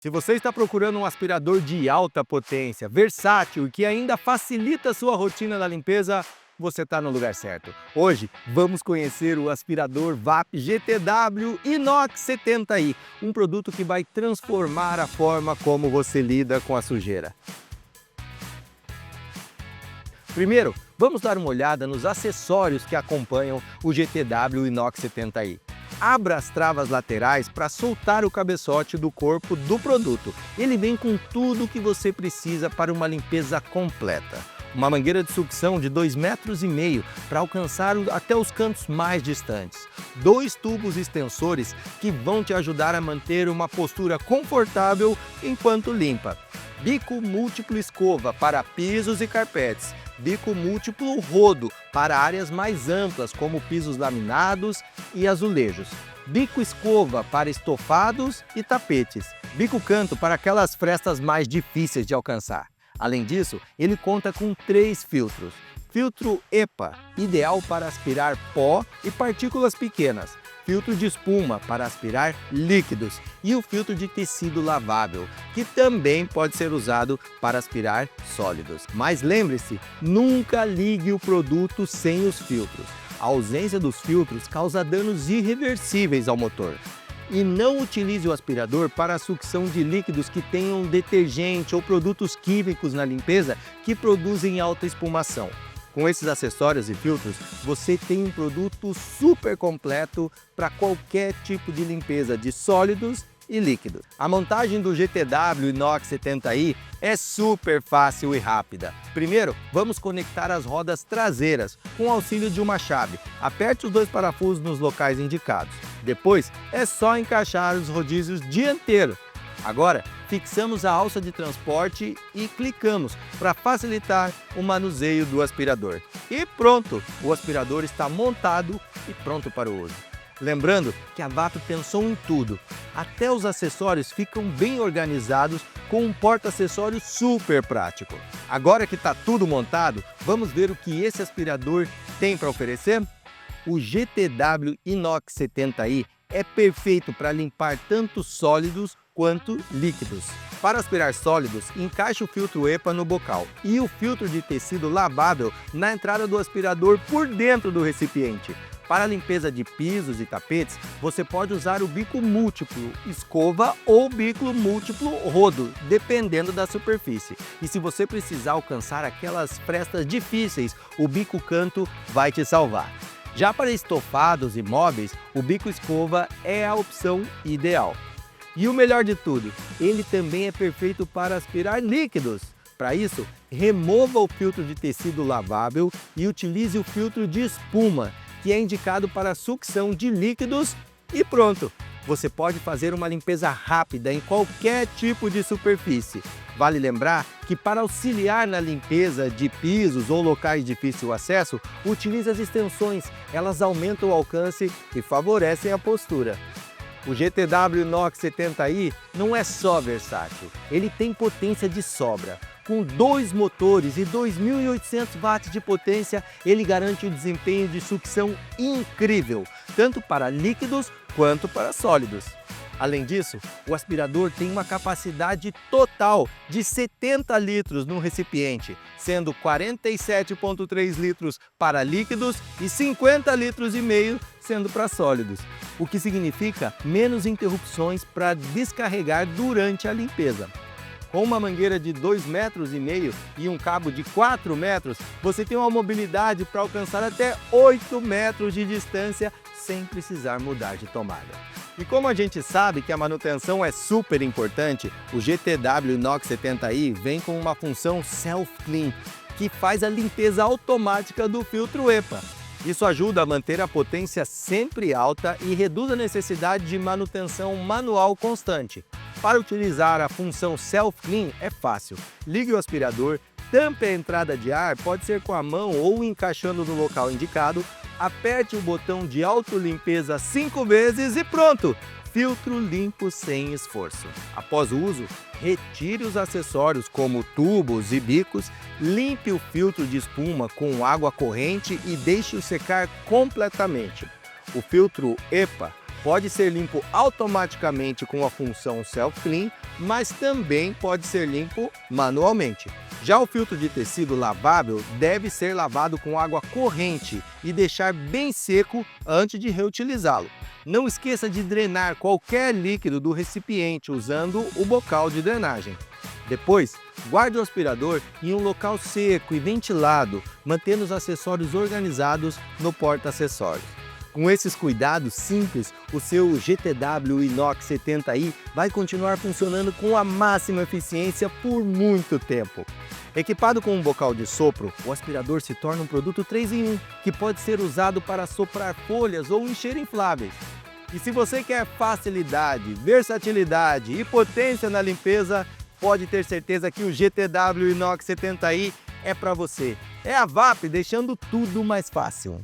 Se você está procurando um aspirador de alta potência, versátil e que ainda facilita a sua rotina na limpeza, você está no lugar certo. Hoje vamos conhecer o aspirador VAP GTW Inox 70i, um produto que vai transformar a forma como você lida com a sujeira. Primeiro, vamos dar uma olhada nos acessórios que acompanham o GTW Inox 70i. Abra as travas laterais para soltar o cabeçote do corpo do produto. Ele vem com tudo o que você precisa para uma limpeza completa. Uma mangueira de sucção de 2,5 metros para alcançar até os cantos mais distantes. 2 tubos extensores que vão te ajudar a manter uma postura confortável enquanto limpa. Bico múltiplo escova para pisos e carpetes. Bico múltiplo rodo para áreas mais amplas, como pisos laminados e azulejos. Bico escova para estofados e tapetes. Bico canto para aquelas frestas mais difíceis de alcançar. Além disso, ele conta com 3 filtros. Filtro EPA, ideal para aspirar pó e partículas pequenas. Filtro de espuma para aspirar líquidos e o filtro de tecido lavável, que também pode ser usado para aspirar sólidos. Mas lembre-se, nunca ligue o produto sem os filtros. A ausência dos filtros causa danos irreversíveis ao motor. E não utilize o aspirador para a sucção de líquidos que tenham detergente ou produtos químicos na limpeza que produzem alta espumação. Com esses acessórios e filtros, você tem um produto super completo para qualquer tipo de limpeza de sólidos e líquidos. A montagem do GTW Inox 70i é super fácil e rápida. Primeiro, vamos conectar as rodas traseiras com o auxílio de uma chave. Aperte os 2 parafusos nos locais indicados. Depois, é só encaixar os rodízios dianteiros. Agora, fixamos a alça de transporte e clicamos para facilitar o manuseio do aspirador. E pronto! O aspirador está montado e pronto para o uso. Lembrando que a VAP pensou em tudo. Até os acessórios ficam bem organizados com um porta-acessórios super prático. Agora que está tudo montado, vamos ver o que esse aspirador tem para oferecer? O GTW Inox 70i é perfeito para limpar tanto sólidos quanto líquidos. Para aspirar sólidos, encaixe o filtro EPA no bocal e o filtro de tecido lavável na entrada do aspirador por dentro do recipiente. Para a limpeza de pisos e tapetes, você pode usar o bico múltiplo escova ou bico múltiplo rodo, dependendo da superfície. E se você precisar alcançar aquelas frestas difíceis, o bico canto vai te salvar. Já para estofados e móveis, o bico escova é a opção ideal. E o melhor de tudo, ele também é perfeito para aspirar líquidos. Para isso, remova o filtro de tecido lavável e utilize o filtro de espuma, que é indicado para a sucção de líquidos e pronto! Você pode fazer uma limpeza rápida em qualquer tipo de superfície. Vale lembrar que para auxiliar na limpeza de pisos ou locais de difícil acesso, utilize as extensões. Elas aumentam o alcance e favorecem a postura. O GTW Inox 70i não é só versátil, ele tem potência de sobra. Com 2 motores e 2.800 watts de potência, ele garante um desempenho de sucção incrível, tanto para líquidos quanto para sólidos. Além disso, o aspirador tem uma capacidade total de 70 litros no recipiente, sendo 47,3 litros para líquidos e 50 litros e meio sendo para sólidos, o que significa menos interrupções para descarregar durante a limpeza. Com uma mangueira de 2,5 metros e um cabo de 4 metros, você tem uma mobilidade para alcançar até 8 metros de distância sem precisar mudar de tomada. E como a gente sabe que a manutenção é super importante, o GTW Inox 70i vem com uma função Self-Clean, que faz a limpeza automática do filtro EPA. Isso ajuda a manter a potência sempre alta e reduz a necessidade de manutenção manual constante. Para utilizar a função Self-Clean é fácil. Ligue o aspirador, tampe a entrada de ar, pode ser com a mão ou encaixando no local indicado, aperte o botão de autolimpeza 5 vezes e pronto! Filtro limpo sem esforço. Após o uso, retire os acessórios como tubos e bicos, limpe o filtro de espuma com água corrente e deixe-o secar completamente. O filtro EPA Pode ser limpo automaticamente com a função Self Clean, mas também pode ser limpo manualmente. Já o filtro de tecido lavável deve ser lavado com água corrente e deixar bem seco antes de reutilizá-lo. Não esqueça de drenar qualquer líquido do recipiente usando o bocal de drenagem. Depois, guarde o aspirador em um local seco e ventilado, mantendo os acessórios organizados no porta-acessórios. Com esses cuidados simples, o seu GTW Inox 70i vai continuar funcionando com a máxima eficiência por muito tempo. Equipado com um bocal de sopro, o aspirador se torna um produto 3 em 1, que pode ser usado para soprar folhas ou encher infláveis. E se você quer facilidade, versatilidade e potência na limpeza, pode ter certeza que o GTW Inox 70i é para você. É a VAP deixando tudo mais fácil.